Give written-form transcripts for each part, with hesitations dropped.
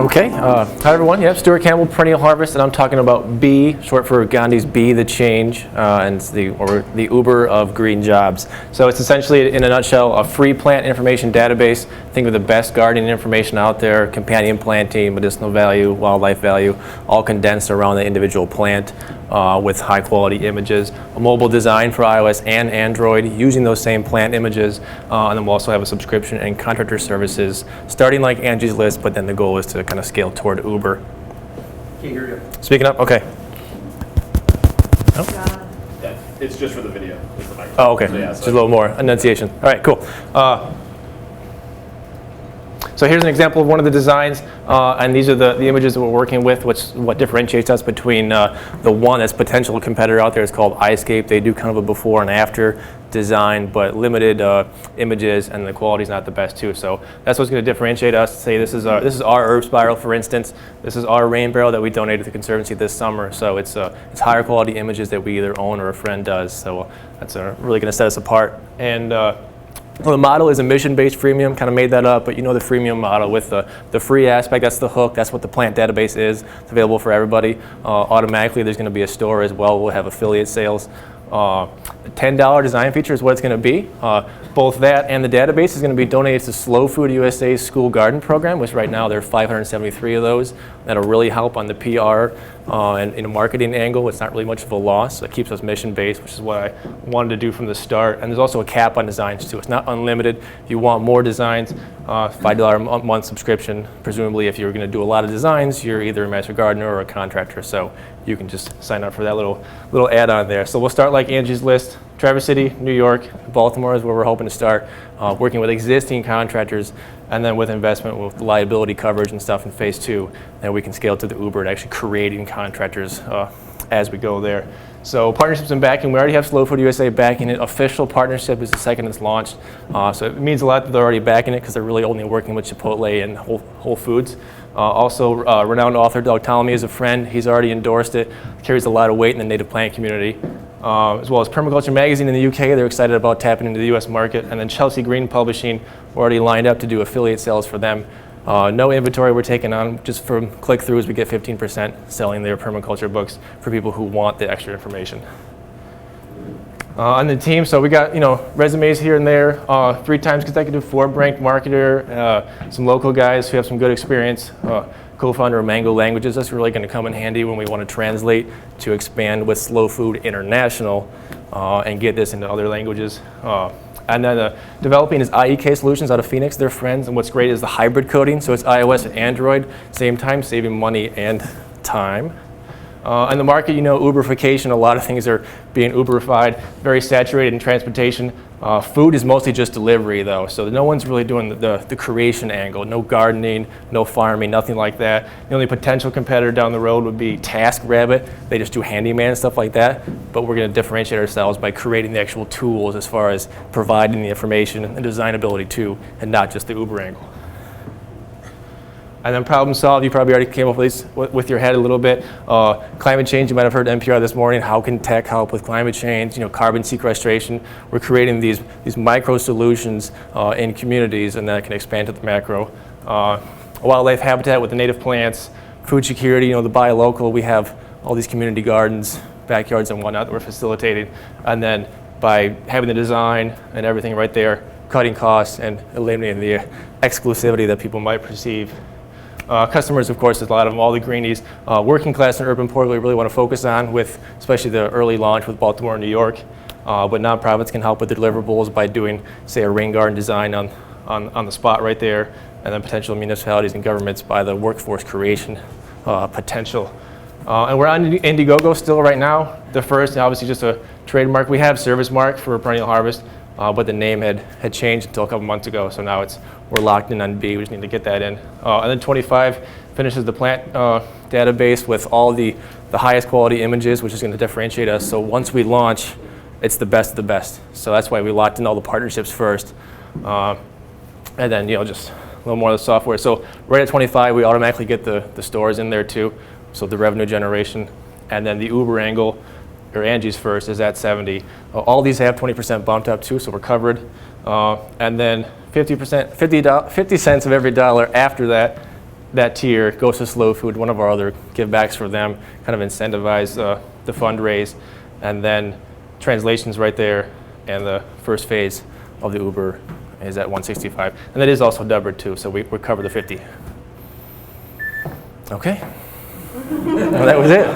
Okay, hi everyone. Yep, Stuart Campbell, Perennial Harvest, and I'm talking about B, short for Gandhi's Be the Change, and it's the Uber of green jobs. So it's essentially, in a nutshell, a free plant information database. Think of the best gardening information out there: companion planting, medicinal value, wildlife value, all condensed around the individual plant with high quality images. A mobile design for iOS and Android using those same plant images, and then we'll also have a subscription and contractor services starting like Angie's List, but then the goal is to kind of scale toward Uber. Can't hear you. Speaking up, okay. Oh. Yeah, it's just for the video. It's the microphone. Oh, okay. So, yeah, just a little more enunciation. All right, cool. So here's an example of one of the designs, and these are the images that we're working with. What differentiates us between the one that's potential competitor out there is called iScape. They do kind of a before and after design, but limited images, and the quality's not the best too. So that's what's going to differentiate us. Say this is our herb spiral, for instance. This is our rain barrel that we donated to the Conservancy this summer. So it's higher quality images that we either own or a friend does. So that's really going to set us apart. And well, the model is a mission-based freemium, kind of made that up, but you know the freemium model with the free aspect, that's the hook, that's what the plant database is. It's available for everybody. Automatically there's going to be a store as well. We'll have affiliate sales. $10 design feature is what it's going to be. Both that and the database is going to be donated to Slow Food USA's School Garden Program, which right now there are 573 of those. That'll really help on the PR and in a marketing angle. It's not really much of a loss. So it keeps us mission-based, which is what I wanted to do from the start. And there's also a cap on designs too. It's not unlimited. If you want more designs, $5 a month subscription. Presumably, if you're going to do a lot of designs, you're either a master gardener or a contractor. So you can just sign up for that little add-on there. So we'll start like Angie's List. Traverse City, New York, Baltimore is where we're hoping to start, working with existing contractors, and then with investment with liability coverage and stuff in phase 2, then we can scale to the Uber and actually creating contractors as we go there. So partnerships and backing, we already have Slow Food USA backing it. Official partnership is the second it's launched. So it means a lot that they're already backing it because they're really only working with Chipotle and Whole Foods. Also, renowned author Doug Ptolemy is a friend. He's already endorsed it. Carries a lot of weight in the native plant community. As well as Permaculture Magazine in the UK, they're excited about tapping into the US market. And then Chelsea Green Publishing, we're already lined up to do affiliate sales for them. No inventory we're taking on, just from click-throughs we get 15% selling their permaculture books for people who want the extra information. On the team, so we got resumes here and there, 3 times consecutive Forbes-ranked marketer, some local guys who have some good experience. Co-founder of Mango Languages. That's really going to come in handy when we want to translate to expand with Slow Food International and get this into other languages. And then developing is IEK Solutions out of Phoenix. They're friends, and what's great is the hybrid coding, so it's iOS and Android, same time, saving money and time. In the market, Uberification, a lot of things are being Uberified, very saturated in transportation. Food is mostly just delivery though, so no one's really doing the creation angle, no gardening, no farming, nothing like that. The only potential competitor down the road would be TaskRabbit. They just do handyman and stuff like that, but we're going to differentiate ourselves by creating the actual tools as far as providing the information and designability too, and not just the Uber angle. And then problem solved, you probably already came up with your head a little bit. Climate change, you might have heard NPR this morning. How can tech help with climate change? Carbon sequestration. We're creating these micro solutions in communities, and that can expand to the macro. Wildlife habitat with the native plants, food security, the buy local. We have all these community gardens, backyards and whatnot that we're facilitating. And then by having the design and everything right there, cutting costs and eliminating the exclusivity that people might perceive. Customers, of course, there's a lot of them, all the greenies. Working class and urban poor we really want to focus on with, especially the early launch with Baltimore and New York. But nonprofits can help with the deliverables by doing, say, a rain garden design on the spot right there, and then potential municipalities and governments by the workforce creation potential. And we're on Indiegogo still right now. The first, obviously, just a trademark. We have service mark for Perennial Harvest, but the name had changed until a couple months ago, so now we're locked in on B. We just need to get that in. And then 25 finishes the plant database with all the highest quality images, which is going to differentiate us. So once we launch, it's the best of the best. So that's why we locked in all the partnerships first. And then just a little more of the software. So right at 25, we automatically get the stores in there too. So the revenue generation, and then the Uber angle. or Angie's first, is at 70. All these have 20% bumped up too, so we're covered. And then 50 cents of every dollar after that tier goes to Slow Food, one of our other give backs for them, kind of incentivize the fundraise. And then translations right there, and the first phase of the Uber is at 165. And that is also Dubbard too, so we cover the 50. Okay. Well, that was it.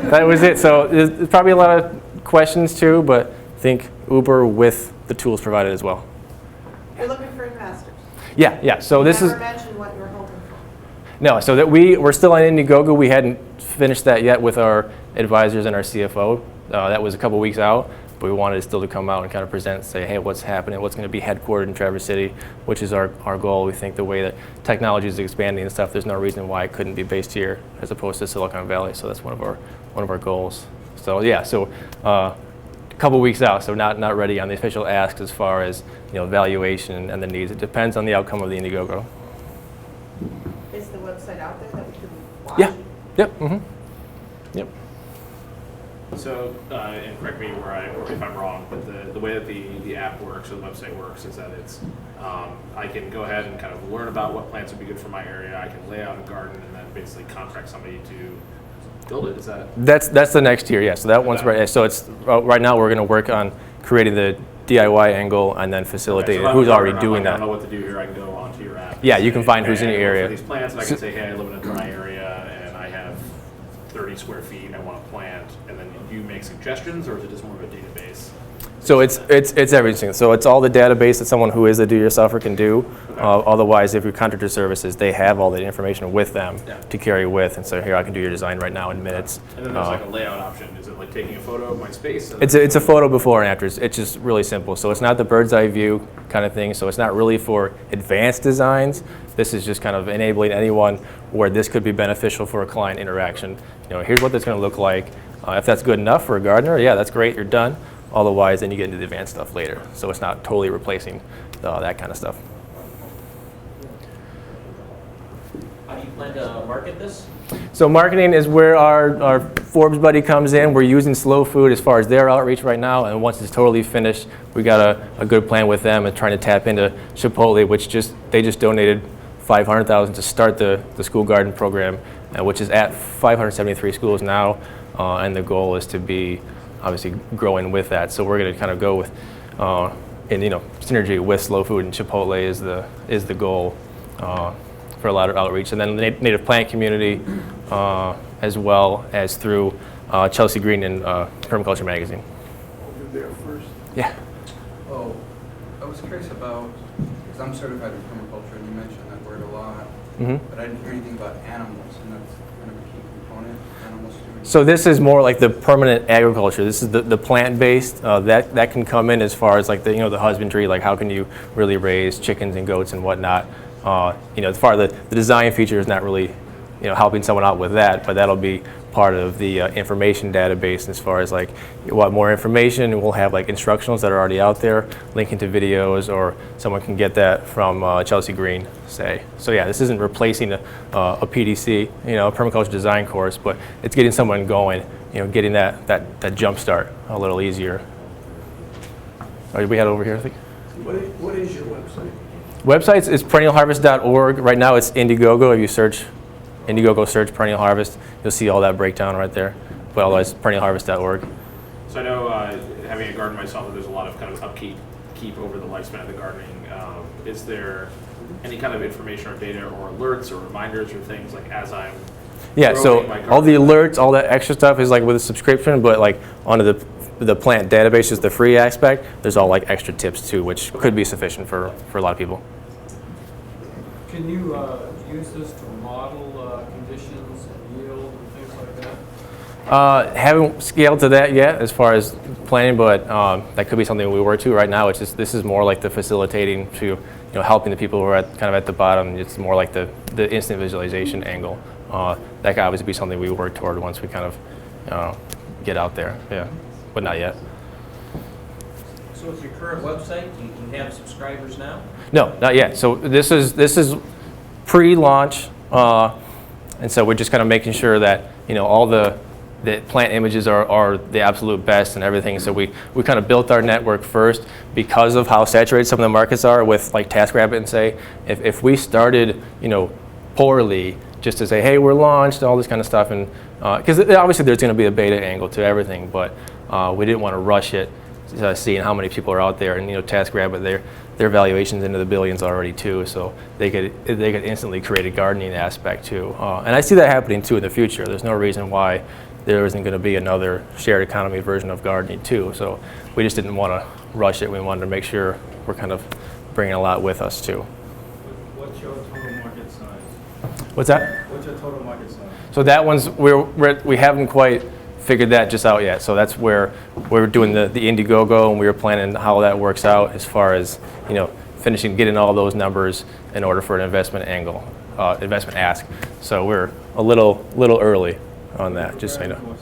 That was it. So there's probably a lot of questions too, but I think Uber with the tools provided as well. You're looking for investors. Yeah. So this is Never mentioned what you're hoping for. no. So that we're still on Indiegogo. We hadn't finished that yet with our advisors and our CFO. That was a couple weeks out, but we wanted it still to come out and kind of present and say, hey, what's happening? What's going to be headquartered in Traverse City, which is our goal. We think the way that technology is expanding and stuff, there's no reason why it couldn't be based here as opposed to Silicon Valley. So that's one of our goals. So yeah. So. A couple weeks out, so not ready on the official ask as far as valuation and the needs. It depends on the outcome of the Indiegogo. Is the website out there that we can watch? Yeah. Yep. Mm-hmm. Yep. So, and correct me if I'm wrong, but the way that the app works or the website works is that it's I can go ahead and kind of learn about what plants would be good for my area. I can lay out a garden and then basically contract somebody to build it. Is that? That's the next tier. Yeah. So that one's right. So it's right now we're going to work on creating the DIY angle and then facilitating who's already doing that. I don't know what to do here. I can go onto your app. Yeah, you can find who's in your area. For these plants, and I can say, hey, I live in a dry area and I have 30 square feet and I want to plant, and then you make suggestions, or is it just more of a database? So it's everything. So it's all the database that someone who is a do-yourselfer can do. Okay. Otherwise, if you're contractor services, they have all the information with them to carry with, and so here I can do your design right now in minutes. And then there's like a layout option. Is it like taking a photo of my space? It's a photo before and after. It's just really simple. So it's not the bird's eye view kind of thing. So it's not really for advanced designs. This is just kind of enabling anyone where this could be beneficial for a client interaction. Here's what that's going to look like. If that's good enough for a gardener, yeah, that's great. You're done. Otherwise, then you get into the advanced stuff later. So it's not totally replacing that kind of stuff. How do you plan to market this? So marketing is where our Forbes buddy comes in. We're using Slow Food as far as their outreach right now, and once it's totally finished, we got a good plan with them and trying to tap into Chipotle, which they just donated $500,000 to start the school garden program, which is at 573 schools now, and the goal is to be obviously growing with that. So we're going to kind of go with, synergy with Slow Food, and Chipotle is the goal for a lot of outreach. And then the native plant community, as well as through Chelsea Green and Permaculture Magazine. You're there first. Yeah. Oh, I was curious about, because I'm certified in permaculture, and you mentioned that word a lot, but I didn't hear anything about animals, and that's kind of a key component, animal stewardship. So this is more like the permanent agriculture. This is the plant-based. That can come in as far as like the husbandry, like how can you really raise chickens and goats and whatnot. As far as the design feature is not really helping someone out with that, but that'll be part of the information database as far as like you want more information, and we'll have like instructionals that are already out there linking to videos, or someone can get that from Chelsea Green, say. So yeah, this isn't replacing a PDC, a permaculture design course, but it's getting someone going, getting that jump start a little easier. Oh, we had over here, I think. What is your website? Websites is perennialharvest.org. Right now it's Indiegogo. If you search Indiegogo, search Perennial Harvest, you'll see all that breakdown right there. But otherwise, perennialharvest.org. So I know, having a garden myself, that there's a lot of kind of upkeep over the lifespan of the gardening. Is there any kind of information or data or alerts or reminders or things like as I'm so all the alerts, all that extra stuff is like with a subscription, but like onto the plant database is the free aspect. There's all like extra tips too, which could be sufficient for a lot of people. Can you use this to model conditions and yield and things like that? Haven't scaled to that yet as far as planning, but that could be something we work to right now. This is more like the facilitating to helping the people who are kind of at the bottom. It's more like the instant visualization angle. That could obviously be something we work toward once we kind of get out there. Yeah, but not yet. So with your current website, do you have subscribers now? No, not yet. So this is pre-launch, and so we're just kind of making sure that all the that plant images are the absolute best and everything. So we kind of built our network first because of how saturated some of the markets are with like TaskRabbit and say, if we started, poorly, just to say, hey, we're launched, all this kind of stuff, and because obviously there's going to be a beta angle to everything, but we didn't want to rush it, seeing how many people are out there, and TaskRabbit, their valuations into the billions already too, so they could instantly create a gardening aspect too, and I see that happening too in the future. There's no reason why there isn't going to be another shared economy version of gardening too. So we just didn't want to rush it. We wanted to make sure we're kind of bringing a lot with us too. What's your total market size? What's that? What's your total market size? So that one's we haven't quite figured that just out yet. So that's where we're doing the Indiegogo, and we were planning how that works out as far as getting all those numbers in order for an investment ask. So we're a little early on that, just so you know.